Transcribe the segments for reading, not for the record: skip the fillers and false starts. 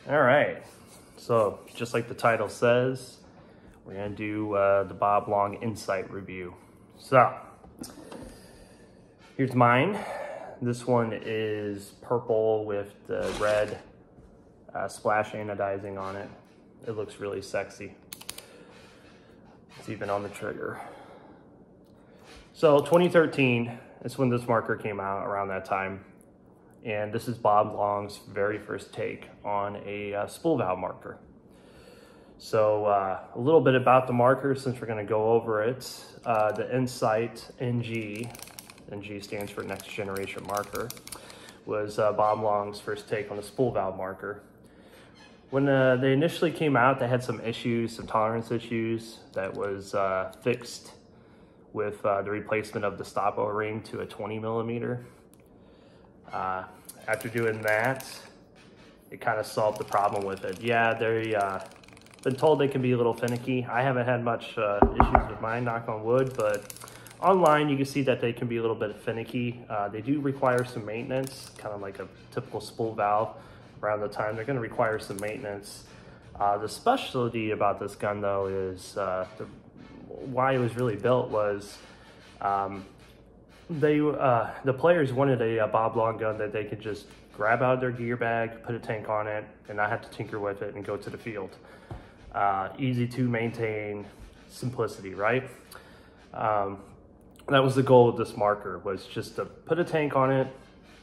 All right, so just like the title says, we're gonna do the Bob Long Insight review. So here's mine. This one is purple with the red splash anodizing on it. It looks really sexy. It's even on the trigger. So 2013 is when this marker came out, around that time. And this is Bob Long's very first take on a spool valve marker. So a little bit about the marker, since we're going to go over it. The Insight NG stands for Next Generation Marker, was Bob Long's first take on a spool valve marker. When they initially came out, they had some issues, some tolerance issues that was fixed with the replacement of the stop O-ring to a 20 millimeter. After doing that, it kind of solved the problem with it. Yeah, they've been told they can be a little finicky. I haven't had much issues with mine, knock on wood, but online you can see that they can be a little bit finicky. They do require some maintenance, kind of like a typical spool valve. Around the time they're going to require some maintenance. The specialty about this gun, though, is why it was really built was the players wanted a Bob Long gun that they could just grab out of their gear bag, put a tank on it, and not have to tinker with it and go to the field. Easy to maintain, simplicity, right? That was the goal of this marker, was just to put a tank on it,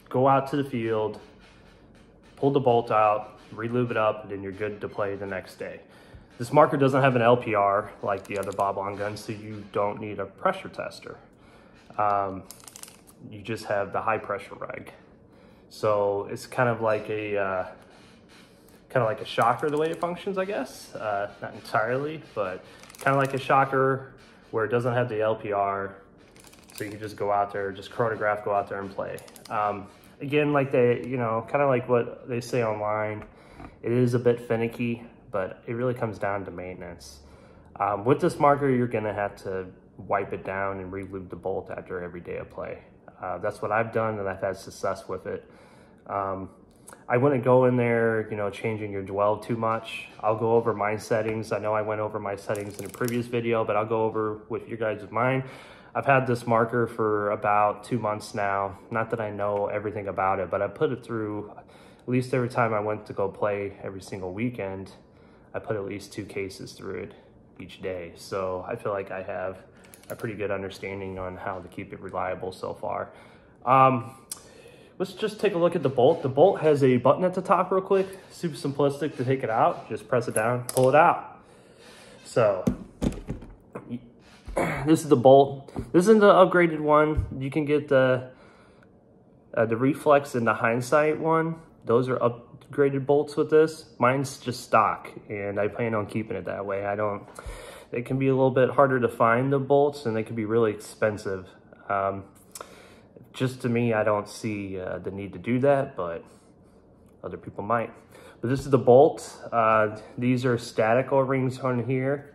go out to the field, pull the bolt out, re-lube it up, and then you're good to play the next day. This marker doesn't have an LPR like the other Bob Long guns, so you don't need a pressure tester. You just have the high pressure reg. So it's kind of like a shocker the way it functions, I guess. Not entirely, but kind of like a shocker where it doesn't have the LPR. So you can just go out there, just chronograph, go out there and play. Again, like kind of like what they say online, it is a bit finicky, but it really comes down to maintenance. With this marker, you're gonna have to wipe it down and re-lube the bolt after every day of play. That's what I've done, and I've had success with it. I wouldn't go in there, changing your dwell too much. I'll go over my settings. I know I went over my settings in a previous video, but I'll go over with you guys with mine. I've had this marker for about 2 months now. Not that I know everything about it, but I put it through, at least every time I went to go play every single weekend, I put at least 2 cases through it each day. So I feel like I have a pretty good understanding on how to keep it reliable so far. Let's just take a look at the bolt. The bolt has a button at the top real quick. Super simplistic to take it out. Just press it down, pull it out. So this is the bolt. This isn't the upgraded one. You can get the Reflex and the Hindsight one. Those are upgraded bolts with this. Mine's just stock, and I plan on keeping it that way. They can be a little bit harder to find, the bolts, and they can be really expensive. Just to me, I don't see the need to do that, but other people might. But this is the bolt. These are static O-rings on here.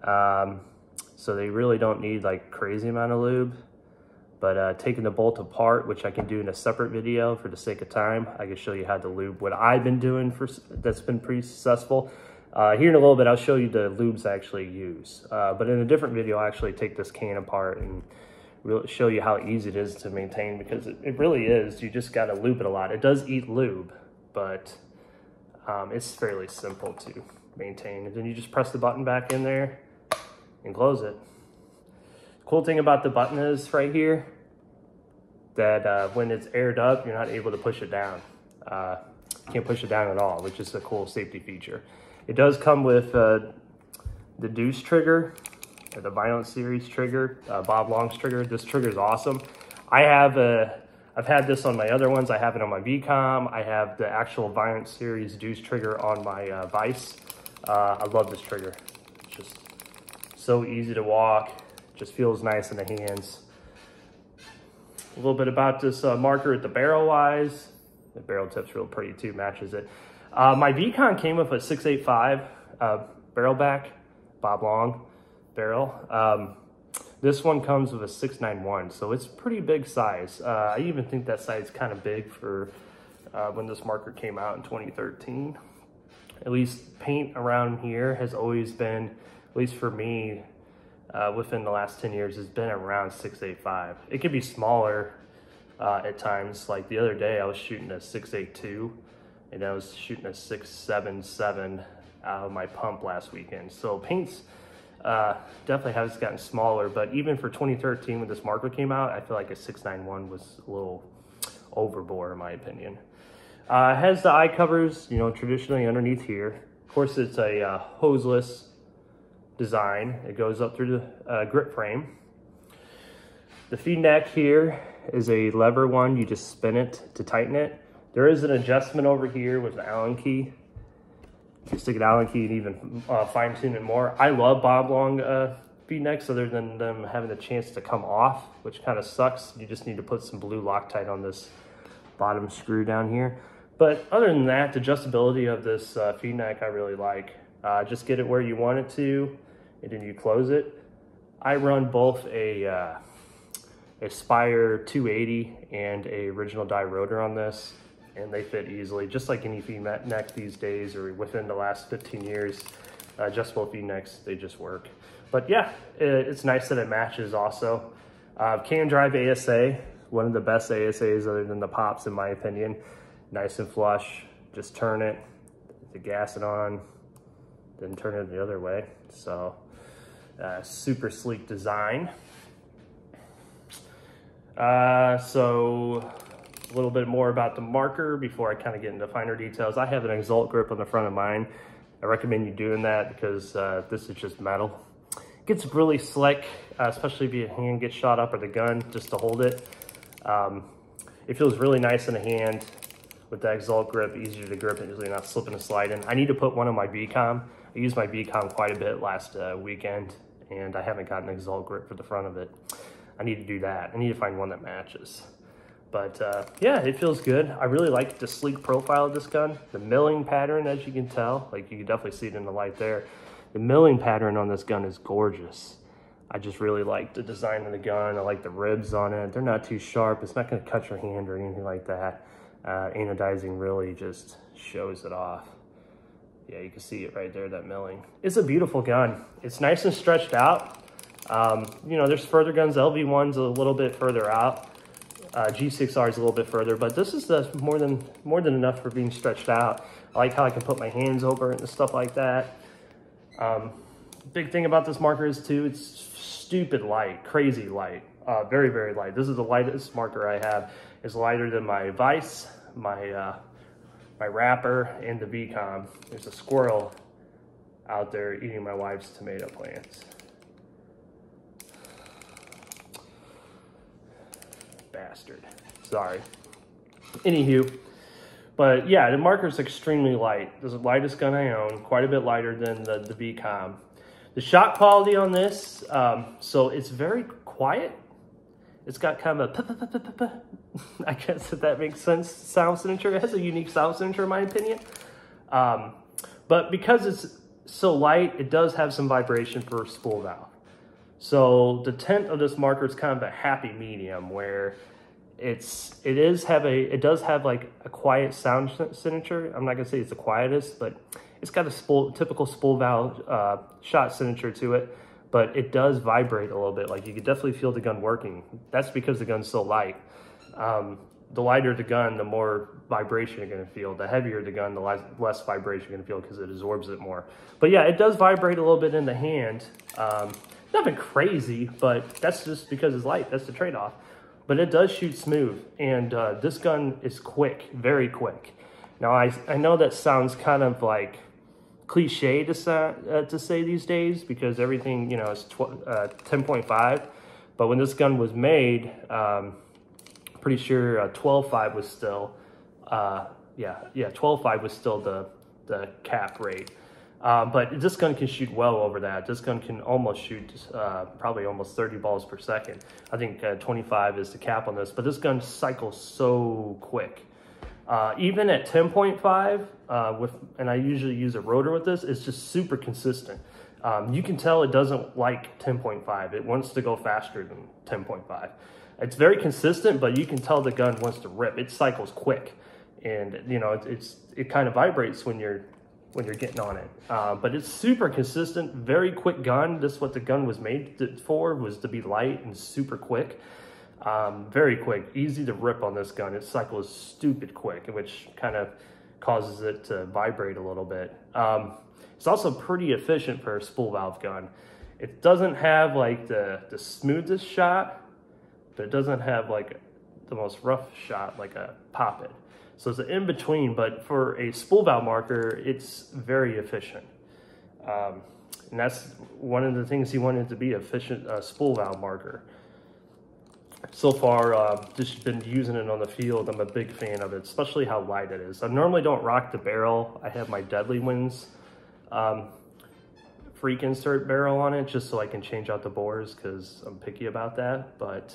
So they really don't need like crazy amount of lube. But taking the bolt apart, which I can do in a separate video for the sake of time, I can show you how to lube what I've been doing that's been pretty successful. Here in a little bit, I'll show you the lubes I actually use. But in a different video, I'll actually take this can apart and really show you how easy it is to maintain, because it really is. You just got to lube it a lot. It does eat lube, but it's fairly simple to maintain. And then you just press the button back in there and close it. Cool thing about the button is right here that when it's aired up, you're not able to push it down. Can't push it down at all, which is a cool safety feature. It does come with the Deuce trigger, or the Violent Series trigger, Bob Long's trigger. This trigger is awesome. I've had this on my other ones. I have it on my VCOM. I have the actual Violent Series Deuce trigger on my Vice. I love this trigger. It's just so easy to walk. Just feels nice in the hands. A little bit about this marker at the barrel wise. The barrel tip's real pretty too, matches it. My VCOM came with a 685 barrel back, Bob Long barrel. This one comes with a 691, so it's pretty big size. I even think that size is kind of big for when this marker came out in 2013. at least paint around here has always been, at least for me, within the last 10 years, has been around 685. It could be smaller at times. Like the other day, I was shooting a 682, and I was shooting a 677 out of my pump last weekend. So paints definitely has gotten smaller, but even for 2013 when this marker came out, I feel like a 691 was a little overboard in my opinion. It has the eye covers, you know, traditionally underneath here. Of course, it's a hoseless design. It goes up through the grip frame. The feed neck here is a lever one. You just spin it to tighten it. There is an adjustment over here with an Allen key. You can stick an Allen key and even fine tune it more. I love bob long feed necks other than them having the chance to come off, which kind of sucks. You just need to put some blue Loctite on this bottom screw down here. But other than that, the adjustability of this feed neck I really like. Just get it where you want it to, and then you close it. I run both a Spire 280 and a original die rotor on this, and they fit easily, just like any feed neck these days or within the last 15 years. Adjustable feed necks, they just work. But yeah, it's nice that it matches also. Can drive ASA, one of the best ASAs other than the Pops in my opinion. Nice and flush, just turn it, the gas it on, then turn it the other way. So super sleek design. So a little bit more about the marker before I kind of get into finer details. I have an Exalt grip on the front of mine. I recommend you doing that because this is just metal. It gets really slick, especially if your hand gets shot up or the gun, just to hold it. It feels really nice in the hand with the Exalt grip, easier to grip and usually not slipping and sliding. I need to put one on my BCOM. I used my BCOM quite a bit last weekend, and I haven't got an Exalt grip for the front of it. I need to do that. I need to find one that matches. But yeah, it feels good. I really like the sleek profile of this gun. The milling pattern, as you can tell, like you can definitely see it in the light there. The milling pattern on this gun is gorgeous. I just really like the design of the gun. I like the ribs on it. They're not too sharp. It's not gonna cut your hand or anything like that. Anodizing really just shows it off. Yeah, you can see it right there, that milling. It's a beautiful gun. It's nice and stretched out. You know, there's further guns. LV1's a little bit further out. G6R is a little bit further, but this is more than enough for being stretched out. I like how I can put my hands over it and stuff like that. Big thing about this marker is too, it's stupid light, crazy light, very, very light. This is the lightest marker I have. It's lighter than my Vice, my wrapper, and the BCOM. There's a squirrel out there eating my wife's tomato plants. Bastard. Sorry. Anywho, but yeah, the marker's extremely light. This is the lightest gun I own, quite a bit lighter than the BCOM. The shot quality on this, so it's very quiet. It's got kind of a, I guess if that makes sense, sound signature. It has a unique sound signature in my opinion. But because it's so light, it does have some vibration for spool valve. So the tint of this marker is kind of a happy medium where it does have like a quiet sound signature. I'm not gonna say it's the quietest, but it's got a typical spool valve shot signature to it, but it does vibrate a little bit. Like you can definitely feel the gun working. That's because the gun's so light. The lighter the gun, the more vibration you're gonna feel. The heavier the gun, the less vibration you're gonna feel because it absorbs it more. But yeah, it does vibrate a little bit in the hand. Nothing crazy, but that's just because it's light. That's the trade-off. But it does shoot smooth, and this gun is quick, very quick. Now, I know that sounds kind of like cliche to say these days because everything, you know, is 10.5. But when this gun was made, pretty sure 12.5 was still, 12.5 was still the cap rate. But this gun can shoot well over that. This gun can almost shoot probably almost 30 balls per second. I think 25 is the cap on this, but this gun cycles so quick. Even at 10.5, and I usually use a rotor with this, it's just super consistent. You can tell it doesn't like 10.5. It wants to go faster than 10.5. It's very consistent, but you can tell the gun wants to rip. It cycles quick, and you know it kind of vibrates when you're when you're getting on it. But it's super consistent, very quick gun. This is what the gun was made for, was to be light and super quick. Very quick, easy to rip on this gun. It cycles stupid quick, which kind of causes it to vibrate a little bit. It's also pretty efficient for a spool valve gun. It doesn't have like the smoothest shot, but it doesn't have like the most rough shot like a Poppet. So it's an in-between, but for a spool valve marker, it's very efficient. And that's one of the things he wanted to be, efficient spool valve marker. So far, just been using it on the field. I'm a big fan of it, especially how light it is. I normally don't rock the barrel. I have my Deadly Winds freak insert barrel on it just so I can change out the bores because I'm picky about that. But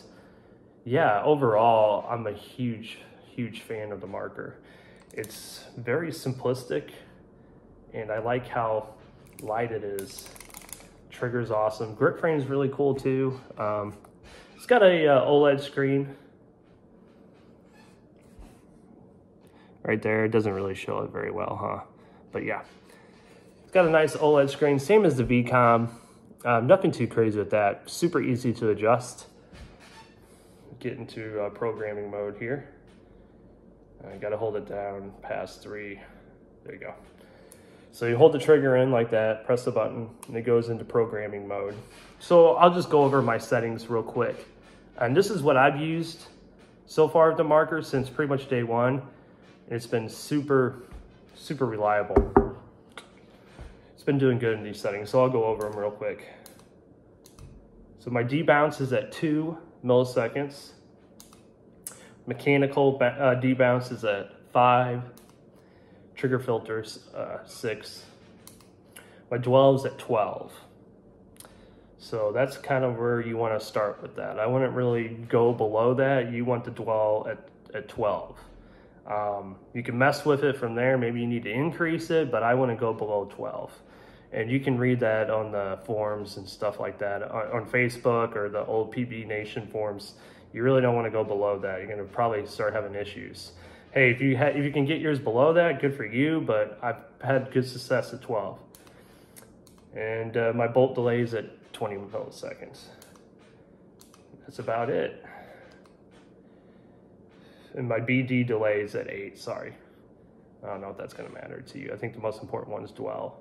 yeah, overall, I'm a huge fan of the marker. It's very simplistic and I like how light it is. Trigger's awesome. Grip frame's really cool too. It's got a OLED screen right there. It doesn't really show it very well, huh? But yeah, it's got a nice OLED screen, same as the VCOM. Nothing too crazy with that. Super easy to adjust. Get into programming mode here. I gotta hold it down past 3. There you go. So you hold the trigger in like that, press the button, and it goes into programming mode. So I'll just go over my settings real quick. And this is what I've used so far with the marker since pretty much day one. It's been super reliable. It's been doing good in these settings, so I'll go over them real quick. So my debounce is at 2 milliseconds. Mechanical debounce is at 5. Trigger filters 6. My dwell is at 12. So that's kind of where you want to start with that. I wouldn't really go below that. You want the dwell at 12. You can mess with it from there. Maybe you need to increase it, but I wouldn't go below 12. And you can read that on the forums and stuff like that on Facebook or the old PB Nation forums. You really don't want to go below that. You're going to probably start having issues. Hey, if you can get yours below that, good for you, but I've had good success at 12. And my bolt delay is at 20 milliseconds. That's about it. And my BD delay is at 8, sorry. I don't know if that's gonna matter to you. I think the most important one is dwell.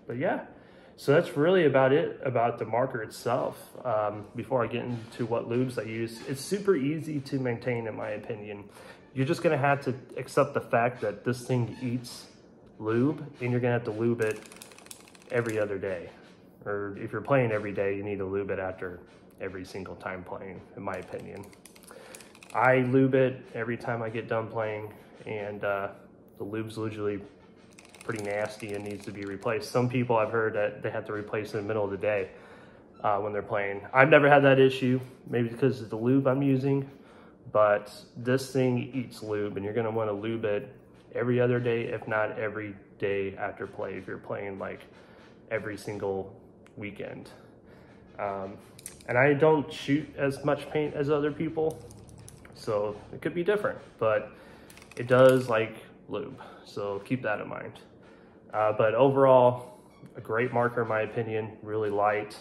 But yeah, so that's really about it about the marker itself. Before I get into what lubes I use, it's super easy to maintain in my opinion. You're just gonna have to accept the fact that this thing eats lube and you're gonna have to lube it every other day. Or if you're playing every day, you need to lube it after every single time playing, in my opinion. I lube it every time I get done playing, and the lube's usually pretty nasty and needs to be replaced. Some people I've heard that they have to replace it in the middle of the day when they're playing. I've never had that issue, maybe because of the lube I'm using, but this thing eats lube and you're gonna wanna lube it every other day, if not every day after play, if you're playing like every single weekend. And I don't shoot as much paint as other people, so it could be different, but it does like lube, so keep that in mind. But overall, a great marker in my opinion, really light.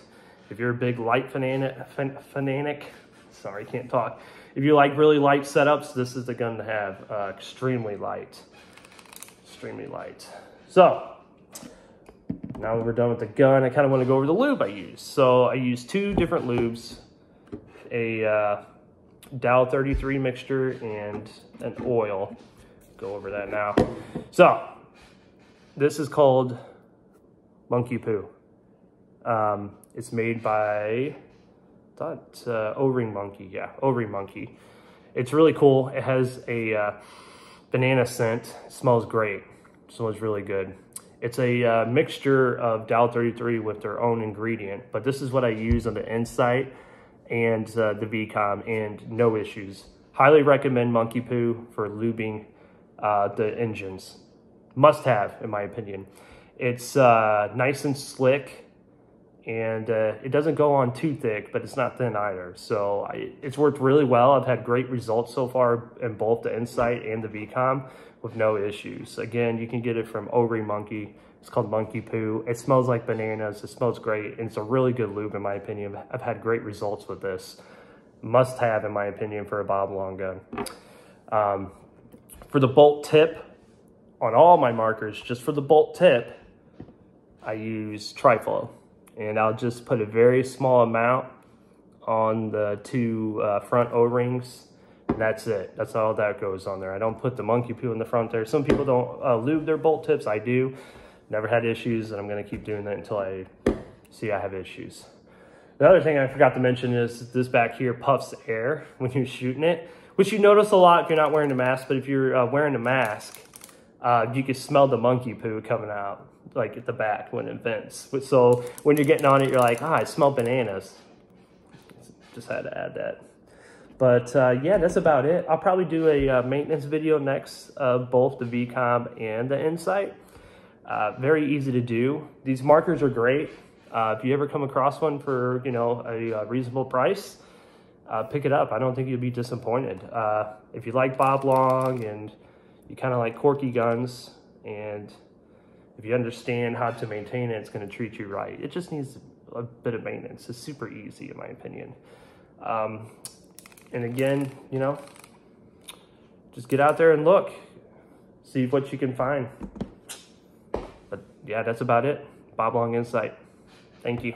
If you're a big light fanatic, sorry, can't talk. If you like really light setups, this is the gun to have. Extremely light, extremely light. So, now that we're done with the gun, I kind of want to go over the lube I use. So I use 2 different lubes, a Dow 33 mixture and an oil. Go over that now. So this is called Monkey Poo. It's made by, I thought O-Ring Monkey. Yeah, O-Ring Monkey. It's really cool. It has a banana scent. It smells great. It smells really good. It's a mixture of Dow 33 with their own ingredient, but this is what I use on the Insight and the VCOM, and no issues. Highly recommend Monkey Poo for lubing the engines. Must have, in my opinion. It's nice and slick, and it doesn't go on too thick, but it's not thin either. So it's worked really well. I've had great results so far in both the Insight and the VCOM with no issues. Again, you can get it from O-Ring Monkey. It's called Monkey Poo. It smells like bananas. It smells great, and it's a really good lube in my opinion. I've had great results with this. Must have, in my opinion, for a Bob Long gun. For the bolt tip, on all my markers, just for the bolt tip, I use Triflow. And I'll just put a very small amount on the two front O-rings. And that's it. That's all that goes on there. I don't put the Monkey Poo in the front there. Some people don't lube their bolt tips. I do. Never had issues, and I'm going to keep doing that until I see I have issues. The other thing I forgot to mention is this back here puffs air when you're shooting it, which you notice a lot if you're not wearing a mask. But if you're wearing a mask, you can smell the Monkey Poo coming out, like at the back when it vents. So when you're getting on it, you're like, I smell bananas. Just had to add that. But yeah, that's about it. I'll probably do a maintenance video next of both the VCOM and the Insight. Very easy to do. These markers are great. If you ever come across one for, you know, a reasonable price, pick it up. I don't think you'll be disappointed. If you like Bob Long and you kind of like quirky guns, and if you understand how to maintain it, it's going to treat you right. It just needs a bit of maintenance. It's super easy, in my opinion. And again, you know, just get out there and look, see what you can find. But yeah, that's about it. Bob Long Insight. Thank you.